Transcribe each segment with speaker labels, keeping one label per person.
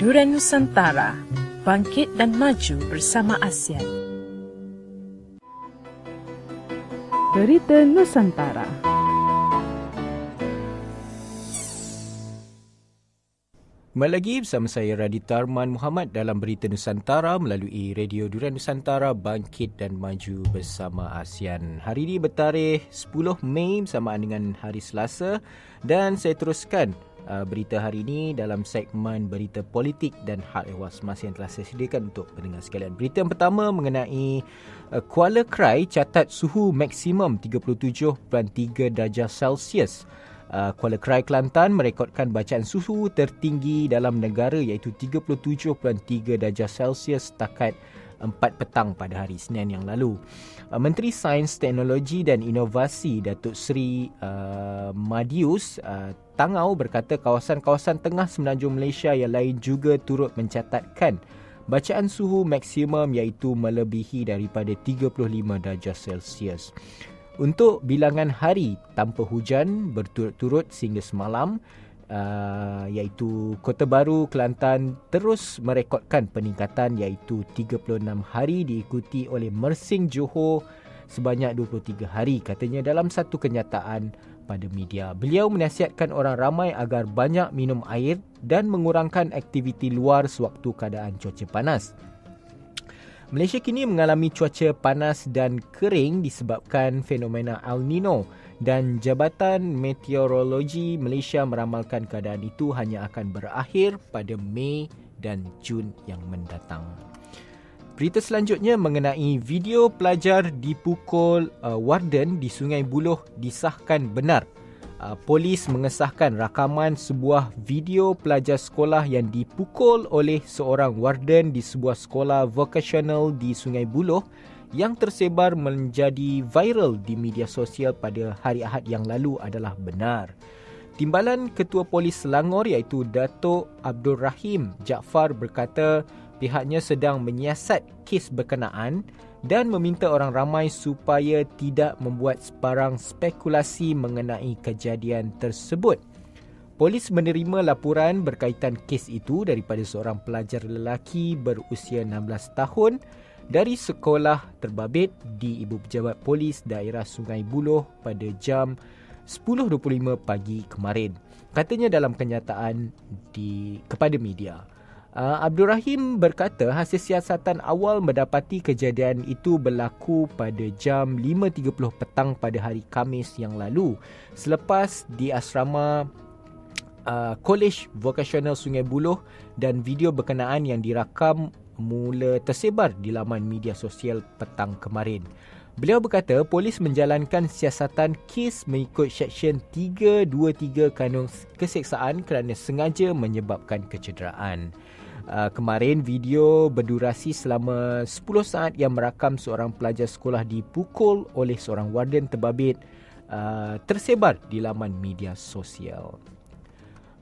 Speaker 1: DurianNusantara, bangkit dan maju bersama ASEAN.
Speaker 2: Berita Nusantara.
Speaker 3: Kembali lagi bersama saya Radita Arman Muhammad dalam Berita Nusantara melalui Radio Durian Nusantara, bangkit dan maju bersama ASEAN. Hari ini bertarikh 10 Mei bersamaan dengan hari Selasa, dan saya teruskan berita hari ini dalam segmen Berita Politik dan Hal Ehwal Semasa yang telah saya sediakan untuk pendengar sekalian. Berita yang pertama mengenai Kuala Krai catat suhu maksimum 37.3 darjah Celsius. Kuala Krai, Kelantan merekodkan bacaan suhu tertinggi dalam negara iaitu 37.3 darjah Celsius setakat 4 petang pada hari Isnin yang lalu. Menteri Sains, Teknologi dan Inovasi Datuk Seri Madius Tangau berkata kawasan-kawasan tengah semenanjung Malaysia yang lain juga turut mencatatkan bacaan suhu maksimum iaitu melebihi daripada 35 darjah Celsius. Untuk bilangan hari tanpa hujan berturut-turut sehingga semalam, iaitu Kota Baru, Kelantan terus merekodkan peningkatan iaitu 36 hari, diikuti oleh Mersing, Johor sebanyak 23 hari, katanya dalam satu kenyataan pada media. Beliau menasihatkan orang ramai agar banyak minum air dan mengurangkan aktiviti luar sewaktu keadaan cuaca panas. Malaysia kini mengalami cuaca panas dan kering disebabkan fenomena El Nino, dan Jabatan Meteorologi Malaysia meramalkan keadaan itu hanya akan berakhir pada Mei dan Jun yang mendatang. Berita selanjutnya mengenai video pelajar dipukul warden di Sungai Buloh disahkan benar. Polis mengesahkan rakaman sebuah video pelajar sekolah yang dipukul oleh seorang warden di sebuah sekolah vokasional di Sungai Buloh yang tersebar menjadi viral di media sosial pada hari Ahad yang lalu adalah benar. Timbalan Ketua Polis Selangor iaitu Datuk Abdul Rahim Jaafar berkata pihaknya sedang menyiasat kes berkenaan dan meminta orang ramai supaya tidak membuat sebarang spekulasi mengenai kejadian tersebut. Polis menerima laporan berkaitan kes itu daripada seorang pelajar lelaki berusia 16 tahun dari sekolah terbabit di Ibu Pejabat Polis Daerah Sungai Buloh pada jam 10.25 pagi kemarin, katanya dalam kenyataan kepada media. Abdul Rahim berkata hasil siasatan awal mendapati kejadian itu berlaku pada jam 5.30 petang pada hari Khamis yang lalu selepas di asrama Kolej Vokasional Sungai Buloh, dan video berkenaan yang dirakam mula tersebar di laman media sosial petang kemarin. Beliau berkata polis menjalankan siasatan kes mengikut Seksyen 323 Kanun Keseksaan kerana sengaja menyebabkan kecederaan. Kemarin video berdurasi selama 10 saat yang merakam seorang pelajar sekolah dipukul oleh seorang warden terbabit tersebar di laman media sosial.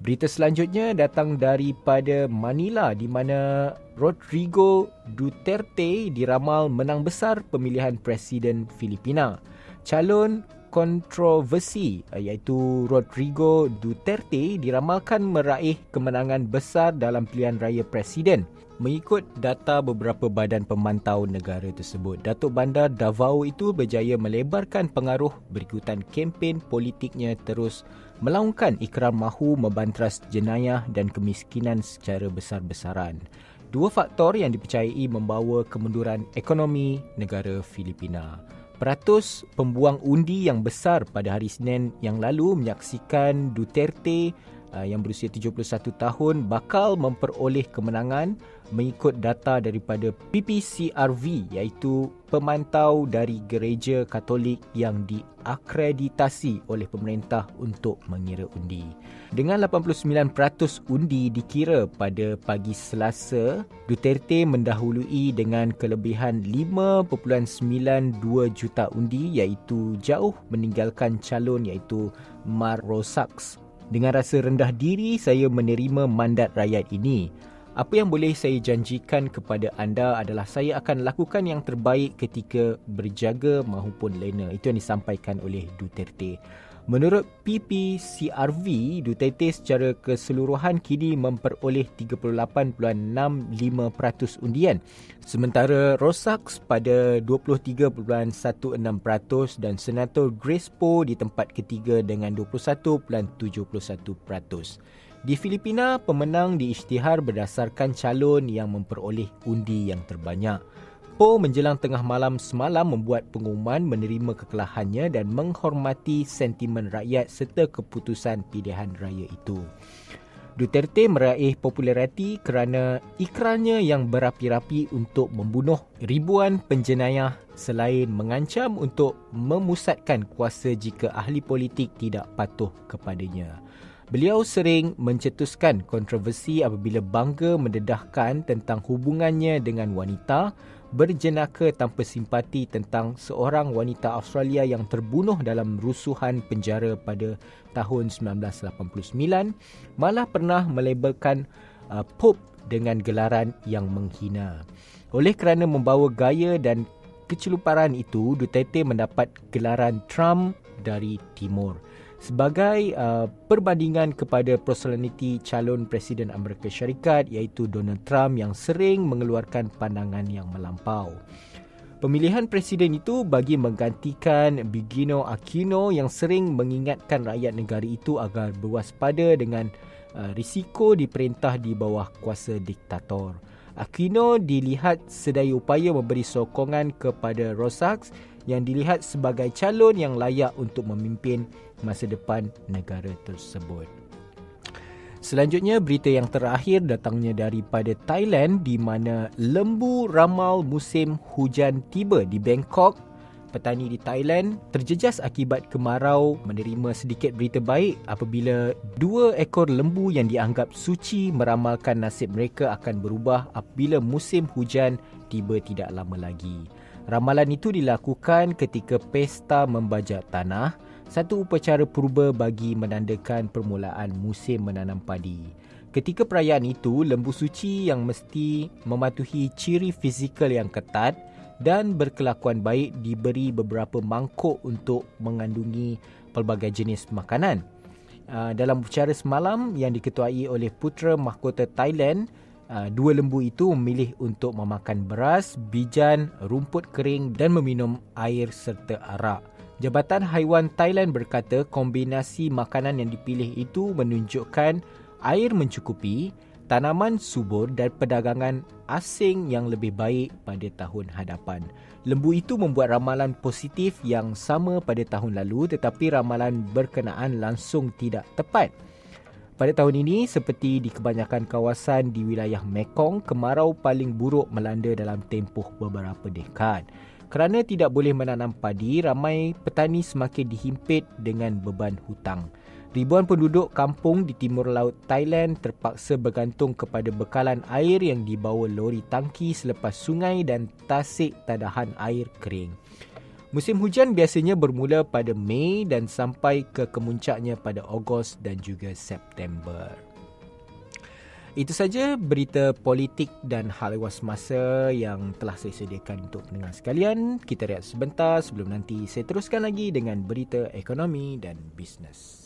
Speaker 3: Berita selanjutnya datang daripada Manila di mana Rodrigo Duterte diramal menang besar pemilihan presiden Filipina. Calon kontroversi iaitu Rodrigo Duterte diramalkan meraih kemenangan besar dalam pilihan raya presiden mengikut data beberapa badan pemantau negara tersebut. Datuk Bandar Davao itu berjaya melebarkan pengaruh berikutan kempen politiknya terus melaungkan ikrar mahu membantras jenayah dan kemiskinan secara besar-besaran. Dua faktor yang dipercayai membawa kemunduran ekonomi negara Filipina. Peratus pembuang undi yang besar pada hari Isnin yang lalu menyaksikan Duterte yang berusia 71 tahun bakal memperoleh kemenangan mengikut data daripada PPCRV iaitu pemantau dari gereja Katolik yang diakreditasi oleh pemerintah untuk mengira undi. Dengan 89% undi dikira pada pagi Selasa, Duterte mendahului dengan kelebihan 5.92 juta undi iaitu jauh meninggalkan calon iaitu Mar Rosaks. Dengan rasa rendah diri, saya menerima mandat rakyat ini. Apa yang boleh saya janjikan kepada anda adalah saya akan lakukan yang terbaik ketika berjaga maupun lena. Itu yang disampaikan oleh Duterte. Menurut PPCRV, Duterte secara keseluruhan kini memperoleh 38.65% undian, sementara Rosaks pada 23.16% dan Senator Grace Poe di tempat ketiga dengan 21.71%. Di Filipina, pemenang diisytihar berdasarkan calon yang memperoleh undi yang terbanyak. Poe menjelang tengah malam semalam membuat pengumuman menerima kekalahannya dan menghormati sentimen rakyat serta keputusan pilihan raya itu. Duterte meraih populariti kerana ikrarnya yang berapi-rapi untuk membunuh ribuan penjenayah selain mengancam untuk memusatkan kuasa jika ahli politik tidak patuh kepadanya. Beliau sering mencetuskan kontroversi apabila bangga mendedahkan tentang hubungannya dengan wanita, berjenaka tanpa simpati tentang seorang wanita Australia yang terbunuh dalam rusuhan penjara pada tahun 1989, malah pernah melabelkan Pope dengan gelaran yang menghina. Oleh kerana membawa gaya dan keceluparan itu, Duterte mendapat gelaran Trump dari Timur. Sebagai perbandingan kepada personaliti calon Presiden Amerika Syarikat iaitu Donald Trump yang sering mengeluarkan pandangan yang melampau. Pemilihan presiden itu bagi menggantikan Benicio Aquino yang sering mengingatkan rakyat negara itu agar berwaspada dengan risiko diperintah di bawah kuasa diktator. Aquino dilihat sedaya upaya memberi sokongan kepada Rosaks yang dilihat sebagai calon yang layak untuk memimpin masa depan negara tersebut. Selanjutnya, berita yang terakhir datangnya daripada Thailand di mana lembu ramal musim hujan tiba di Bangkok. Petani di Thailand terjejas akibat kemarau menerima sedikit berita baik apabila 2 ekor lembu yang dianggap suci meramalkan nasib mereka akan berubah apabila musim hujan tiba tidak lama lagi. Ramalan itu dilakukan ketika pesta membajak tanah, satu upacara purba bagi menandakan permulaan musim menanam padi. Ketika perayaan itu, lembu suci yang mesti mematuhi ciri fizikal yang ketat dan berkelakuan baik diberi beberapa mangkuk untuk mengandungi pelbagai jenis makanan. Dalam upacara semalam yang diketuai oleh Putera Mahkota Thailand, 2 lembu itu memilih untuk memakan beras, bijan, rumput kering dan meminum air serta arak. Jabatan Haiwan Thailand berkata kombinasi makanan yang dipilih itu menunjukkan air mencukupi, tanaman subur dan perdagangan asing yang lebih baik pada tahun hadapan. Lembu itu membuat ramalan positif yang sama pada tahun lalu tetapi ramalan berkenaan langsung tidak tepat. Pada tahun ini, seperti di kebanyakan kawasan di wilayah Mekong, kemarau paling buruk melanda dalam tempoh beberapa dekad. Kerana tidak boleh menanam padi, ramai petani semakin dihimpit dengan beban hutang. Ribuan penduduk kampung di timur laut Thailand terpaksa bergantung kepada bekalan air yang dibawa lori tangki selepas sungai dan tasik tadahan air kering. Musim hujan biasanya bermula pada Mei dan sampai ke kemuncaknya pada Ogos dan juga September. Itu saja berita politik dan hal ehwal semasa yang telah saya sediakan untuk pendengar sekalian. Kita rehat sebentar sebelum nanti saya teruskan lagi dengan berita ekonomi dan bisnes.